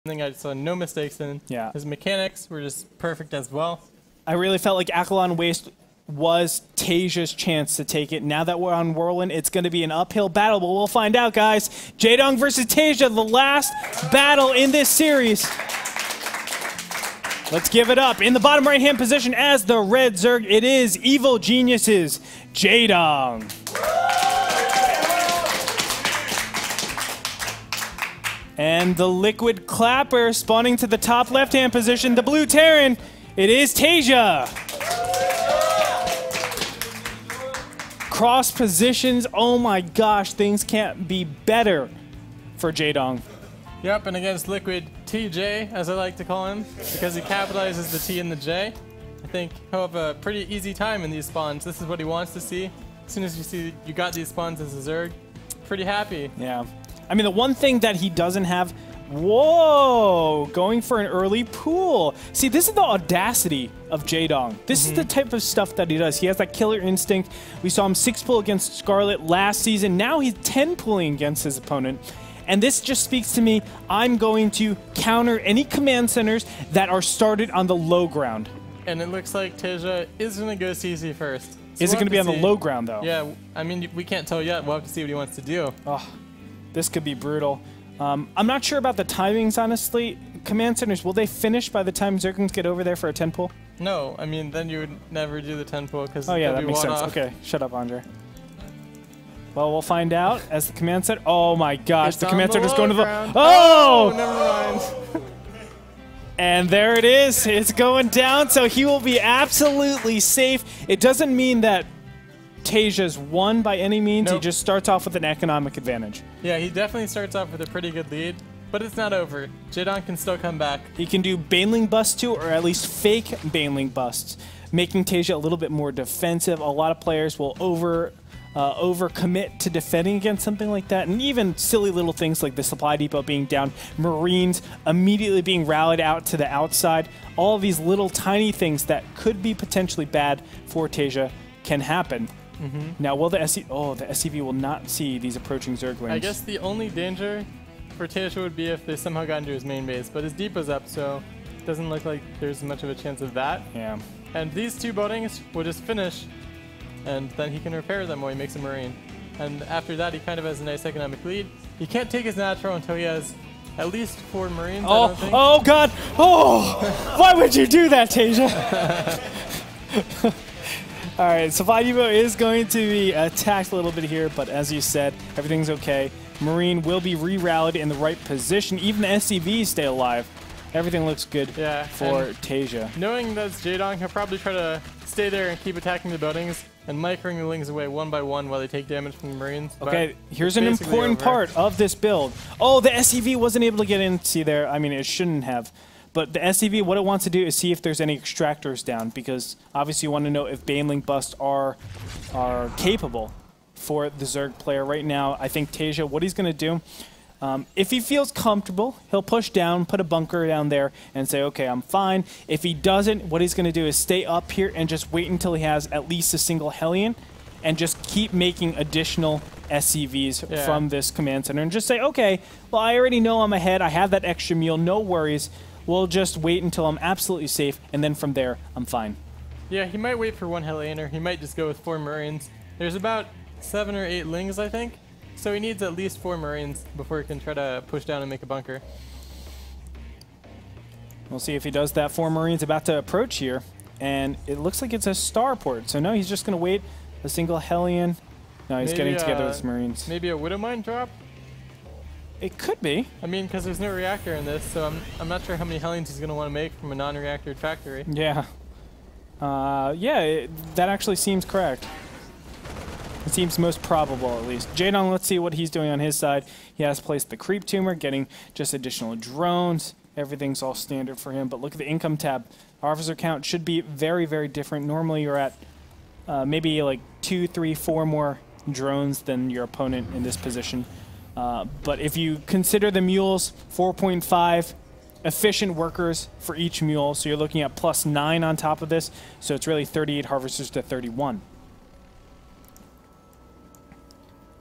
something I saw no mistakes in. Yeah. His mechanics were just perfect as well. I really felt like Akalon Waste was Taeja's chance to take it. Now that we're on Whirlwind, it's going to be an uphill battle, but we'll find out, guys. Jaedong versus Taeja, the last battle in this series. Let's give it up. In the bottom right-hand position as the red Zerg, it is Evil Geniuses, Jaedong. And the Liquid Clapper spawning to the top left-hand position, the blue Terran, it is Taeja. Cross positions, oh my gosh, things can't be better for Jaedong. Yep, and against Liquid TJ, as I like to call him, because he capitalizes the T and the J, I think he'll have a pretty easy time in these spawns. This is what he wants to see. As soon as you see you got these spawns as a Zerg, pretty happy. Yeah. I mean, the one thing that he doesn't have, whoa, going for an early pool. See, this is the audacity of Jaedong. This is the type of stuff that he does. He has that killer instinct. We saw him 6-pull against Scarlet last season. Now he's 10-pulling against his opponent. And this just speaks to me, I'm going to counter any command centers that are started on the low ground. And it looks like Taeja is going to go CC first. So Is it going to be on the low ground, though? Yeah, I mean, we can't tell yet. We'll have to see what he wants to do. Oh, this could be brutal. I'm not sure about the timings, honestly. Command centers, will they finish by the time Zerglings get over there for a 10-pull? No, I mean, then you would never do the 10-pull because oh yeah, that makes sense. Okay, shut up, Andre. Well, we'll find out as the command center. Oh my gosh, It's the on command the center's going to the. ground. Oh! Never mind. And there it is. It's going down, so he will be absolutely safe. It doesn't mean that Taeja's won by any means. Nope. He just starts off with an economic advantage. Yeah, he definitely starts off with a pretty good lead, but it's not over. Jaedong can still come back. He can do Baneling busts too, or at least fake Baneling busts, making Taeja a little bit more defensive. A lot of players will overcommit to defending against something like that, and even silly little things like the supply depot being down, Marines immediately being rallied out to the outside. All of these little tiny things that could be potentially bad for Taeja can happen. Now, will the SCV will not see these approaching Zerglings. I guess the only danger for Taeja would be if they somehow got into his main base, but his depot's up, so it doesn't look like there's much of a chance of that. Yeah. And these two buildings will just finish, and then he can repair them while he makes a Marine. And after that, he kind of has a nice economic lead. He can't take his natural until he has at least 4 Marines, I don't think. Oh God! Oh! Why would you do that, Taeja? All right, Supply Depot is going to be attacked a little bit here, but as you said, everything's okay. Marine will be re-rallied in the right position. Even the SCVs stay alive. Everything looks good for Taeja. Knowing that it's Jaedong, he'll probably try to stay there and keep attacking the buildings and microing the Lings away one by one while they take damage from the Marines. Okay, here's an important part of this build. Oh, the SCV wasn't able to get in. See there, I mean, it shouldn't have. But the SCV, what it wants to do is see if there's any extractors down, because obviously you want to know if Baneling busts are capable for the Zerg player. Right now, I think Taeja, what he's going to do, if he feels comfortable, he'll push down, put a bunker down there, and say, okay, I'm fine. If he doesn't, what he's going to do is stay up here and just wait until he has at least a single Hellion, and just keep making additional SCVs from this command center, and just say, okay, well, I already know I'm ahead. I have that extra mule, no worries. We'll just wait until I'm absolutely safe, and then from there, I'm fine. Yeah, he might wait for 1 Hellion, or he might just go with 4 Marines. There's about 7 or 8 Lings, I think. So he needs at least 4 Marines before he can try to push down and make a bunker. We'll see if he does that. 4 Marines about to approach here, and it looks like it's a starport. So no, he's just going to wait a single Hellion. No, he's getting together with his Marines. Maybe a Widow Mine drop? It could be. I mean, because there's no reactor in this, so I'm not sure how many Hellions he's going to want to make from a non-reactor factory. Yeah. That actually seems correct. It seems most probable, at least. Jaedong, let's see what he's doing on his side. He has placed the creep tumor, getting just additional drones. Everything's all standard for him, but look at the income tab. Officer count should be very, very different. Normally you're at maybe like 2, 3, 4 more drones than your opponent in this position. But if you consider the mules, 4.5 efficient workers for each mule, so you're looking at +9 on top of this, so it's really 38 harvesters to 31.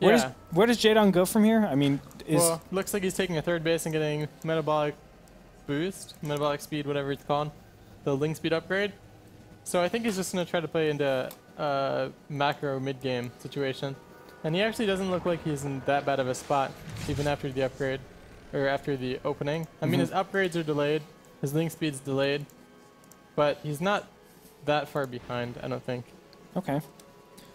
Where does Jaedong go from here? I mean, well, looks like he's taking a 3rd base and getting metabolic boost, metabolic speed, whatever it's called, the link speed upgrade. So I think he's just going to try to play into a macro mid-game situation. And he actually doesn't look like he's in that bad of a spot, even after the upgrade, or after the opening. I mean, his upgrades are delayed, his link speed's delayed, but he's not that far behind, I don't think. Okay.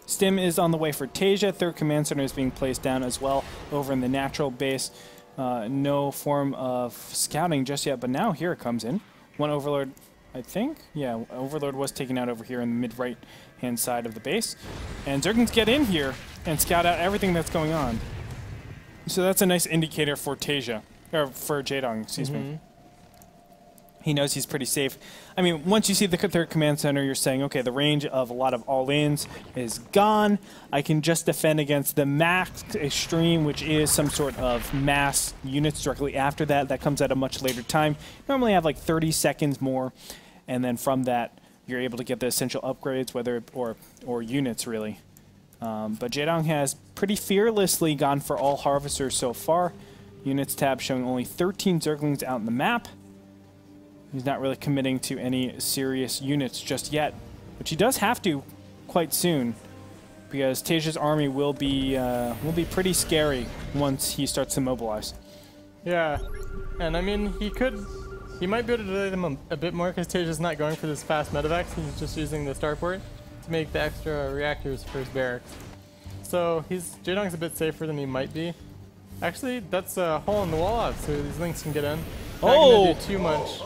Stim is on the way for Taeja. Third command center is being placed down as well over in the natural base. No form of scouting just yet, but now here it comes in. One Overlord, I think. Yeah, Overlord was taken out over here in the mid-right hand side of the base. And Zerglings get in here and scout out everything that's going on. So that's a nice indicator for Taeja, or for Jaedong, excuse me. He knows he's pretty safe. I mean, once you see the third command center, you're saying, okay, the range of a lot of all-ins is gone. I can just defend against the max extreme, which is some sort of mass units directly after that. That comes at a much later time. Normally have like 30 seconds more, and then from that, you're able to get the essential upgrades, whether or units, really. But Jaedong has pretty fearlessly gone for all harvesters so far. Units tab showing only 13 Zerglings out in the map. He's not really committing to any serious units just yet, which he does have to quite soon, because Taeja's army will be pretty scary once he starts to mobilize. Yeah, and I mean, he might be able to delay them a bit more because Taeja's not going for this fast medevac. He's just using the starport to make the extra reactors for his barracks. So Jaedong's a bit safer than he might be. Actually, that's a hole in the wall out, so these links can get in. Not gonna do too much.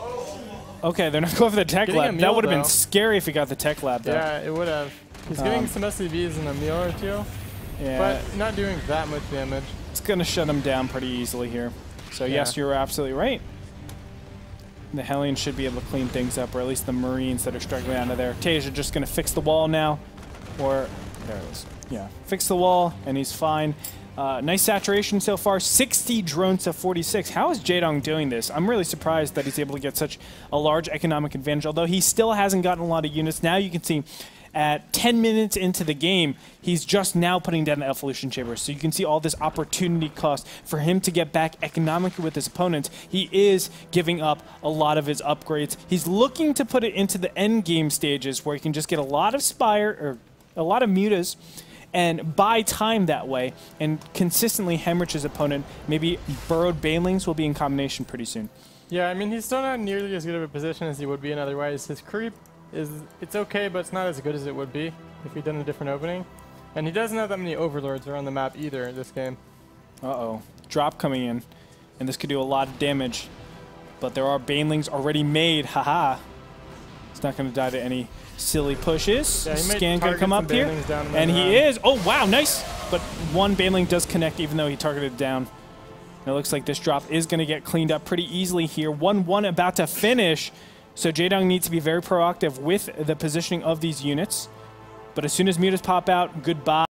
Okay, they're not going for the tech lab. That would have been scary if he got the tech lab, though. Yeah, it would have. He's getting some SCVs in a meal or two, but not doing that much damage. It's going to shut him down pretty easily here. So yes, you're absolutely right. The Hellions should be able to clean things up, or at least the Marines that are struggling out of there. Taeja just going to fix the wall now. Or, there it is. Yeah, fix the wall, and he's fine. Nice saturation so far, 60 drones to 46. How is Jaedong doing this? I'm really surprised that he's able to get such a large economic advantage, although he still hasn't gotten a lot of units. Now you can see at 10 minutes into the game, he's just now putting down the evolution chamber. So you can see all this opportunity cost for him to get back economically with his opponents. He is giving up a lot of his upgrades. He's looking to put it into the end game stages where he can just get a lot of Spire, or a lot of Mutas, and buy time that way, and consistently hemorrhage his opponent. Maybe burrowed banelings will be in combination pretty soon. Yeah, I mean, he's still not nearly as good of a position as he would be in otherwise. His creep it's okay, but it's not as good as it would be if he'd done a different opening. And he doesn't have that many overlords around the map either this game. Uh-oh. Drop coming in, and this could do a lot of damage. But there are banelings already made. Haha. It's not going to die to any silly pushes. Yeah, Scan gonna come up here, and he is. Oh wow, nice! But one baneling does connect, even though he targeted down. And it looks like this drop is going to get cleaned up pretty easily here. 1-1 about to finish, so Jaedong needs to be very proactive with the positioning of these units. But as soon as mutas pop out, goodbye.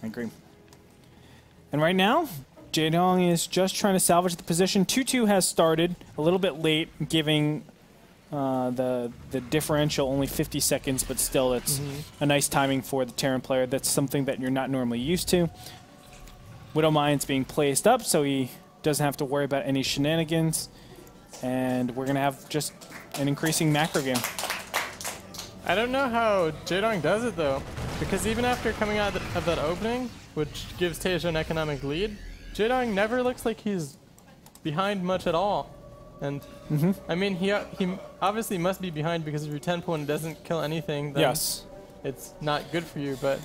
I agree. And right now, Jaedong is just trying to salvage the position. 2-2 has started a little bit late, giving the differential only 50 seconds, but still it's a nice timing for the Terran player. That's something that you're not normally used to. Widow Mine's being placed up, so he doesn't have to worry about any shenanigans. And we're going to have just an increasing macro game. I don't know how Jaedong does it, though, because even after coming out of that opening, which gives Taeja an economic lead, Jaedong never looks like he's behind much at all. And, I mean, he obviously must be behind because if your 10 point doesn't kill anything, then it's not good for you, but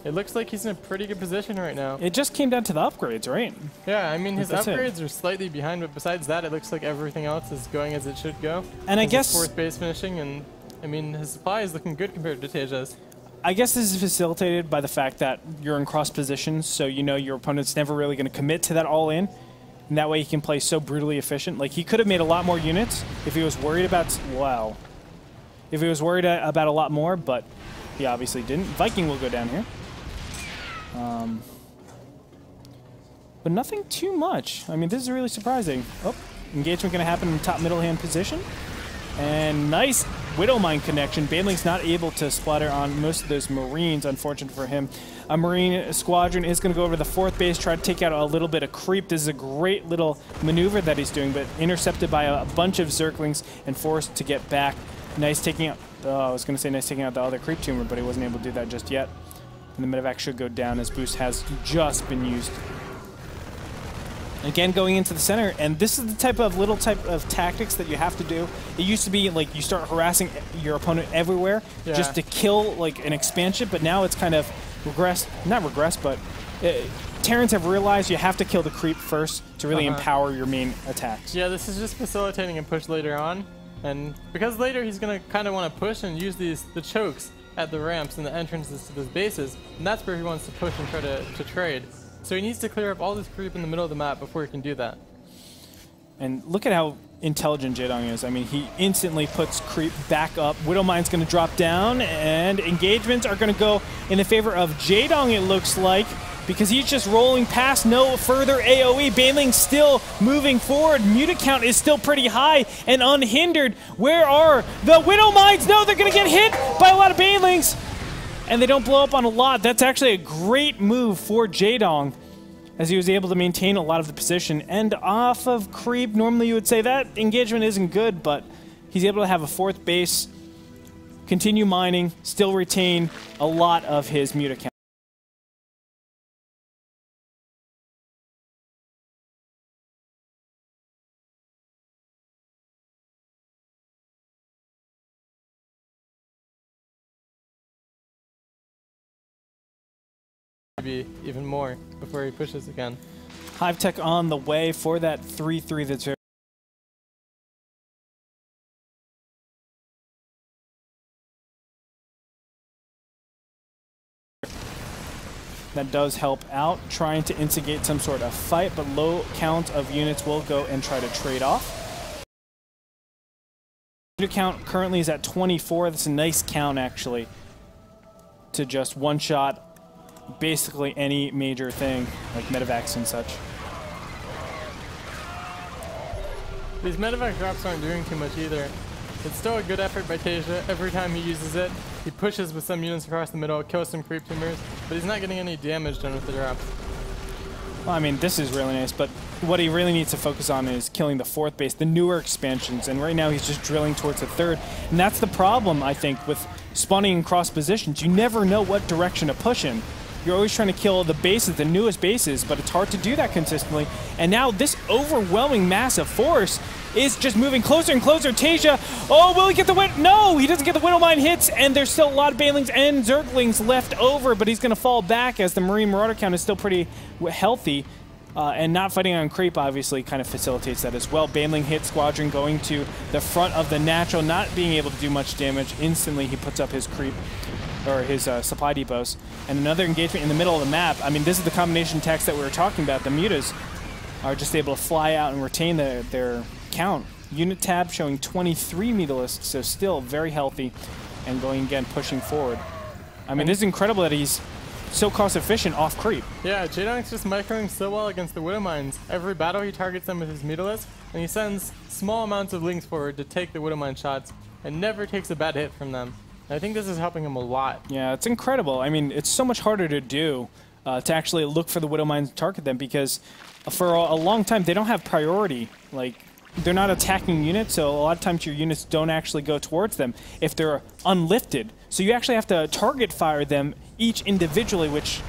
it looks like he's in a pretty good position right now. It just came down to the upgrades, right? Yeah, I mean, his upgrades are slightly behind, but besides that, it looks like everything else is going as it should go. And I guess fourth base finishing, and I mean, his supply is looking good compared to Taeja's. I guess this is facilitated by the fact that you're in cross positions, so you know your opponent's never really going to commit to that all-in, and that way he can play so brutally efficient. Like, he could have made a lot more units if he was worried about... Wow. If he was worried about a lot more, but he obviously didn't. Viking will go down here. But nothing too much. I mean, this is really surprising. Oh, engagement going to happen in the top middle hand position. And nice Widow Mine connection. Baneling's not able to splatter on most of those Marines, unfortunate for him. A Marine squadron is going to go over to the 4th base, try to take out a little bit of creep. This is a great little maneuver that he's doing, but intercepted by a bunch of Zerglings and forced to get back. Nice taking out, I was going to say nice taking out the other creep tumor, but he wasn't able to do that just yet. And the medevac should go down as boost has just been used. Again, going into the center, and this is the type of tactics that you have to do. It used to be like you start harassing your opponent everywhere just to kill like an expansion, but now it's kind of regressed, but Terrans have realized you have to kill the creep first to really empower your main attacks. Yeah, this is just facilitating a push later on, and because later he's going to kind of want to push and use the chokes at the ramps and the entrances to those bases, and that's where he wants to push and try to trade. So he needs to clear up all this creep in the middle of the map before he can do that. And look at how intelligent Jaedong is. I mean, he instantly puts creep back up. Widow Mine's going to drop down, and engagements are going to go in the favor of Jaedong, it looks like, because he's just rolling past, no further AoE. Baneling still moving forward. Muta count is still pretty high and unhindered. Where are the Widow Mines? No, they're going to get hit by a lot of Banelings. And they don't blow up on a lot. That's actually a great move for Jaedong, as he was able to maintain a lot of the position. And off of creep, normally you would say that engagement isn't good, but he's able to have a 4th base, continue mining, still retain a lot of his Muta count. Be even more before he pushes again. Hive Tech on the way for that 3-3 that's very that does help out, trying to instigate some sort of fight, but low count of units will go and try to trade off. Unit count currently is at 24. That's a nice count actually to just one-shot basically any major thing, like medevacs and such. These medevac drops aren't doing too much either. It's still a good effort by Taeja. Every time he uses it, he pushes with some units across the middle, kills some creep tumors, but he's not getting any damage done with the drops. Well, I mean, this is really nice, but what he really needs to focus on is killing the 4th base, the newer expansions, and right now he's just drilling towards the 3rd. And that's the problem, I think, with spawning in cross positions. You never know what direction to push in. You're always trying to kill the bases, the newest bases, but it's hard to do that consistently. And now this overwhelming massive force is just moving closer and closer. Taeja, oh, will he get the win? No, he doesn't get the Widow Mine hits, and there's still a lot of Banelings and Zerglings left over, but he's going to fall back as the Marine Marauder count is still pretty healthy. And not fighting on creep obviously kind of facilitates that as well. Baneling hit squadron going to the front of the natural, not being able to do much damage. Instantly he puts up his creep, or his supply depots. And another engagement in the middle of the map. I mean, this is the combination text that we were talking about. The mutas are just able to fly out and retain their count. Unit tab showing 23 mutalisks, so still very healthy, and going again, pushing forward. I mean, this is incredible that he's so cost efficient off creep. Yeah, Jaedong's just microing so well against the Widow Mines. Every battle he targets them with his mutalisks, and he sends small amounts of links forward to take the Widow Mine shots, and never takes a bad hit from them. I think this is helping him a lot. Yeah, it's incredible. I mean, it's so much harder to do to actually look for the Widow Mines and target them, because for a long time they don't have priority. Like, they're not attacking units, so a lot of times your units don't actually go towards them if they're unlifted. So you actually have to target fire them each individually, which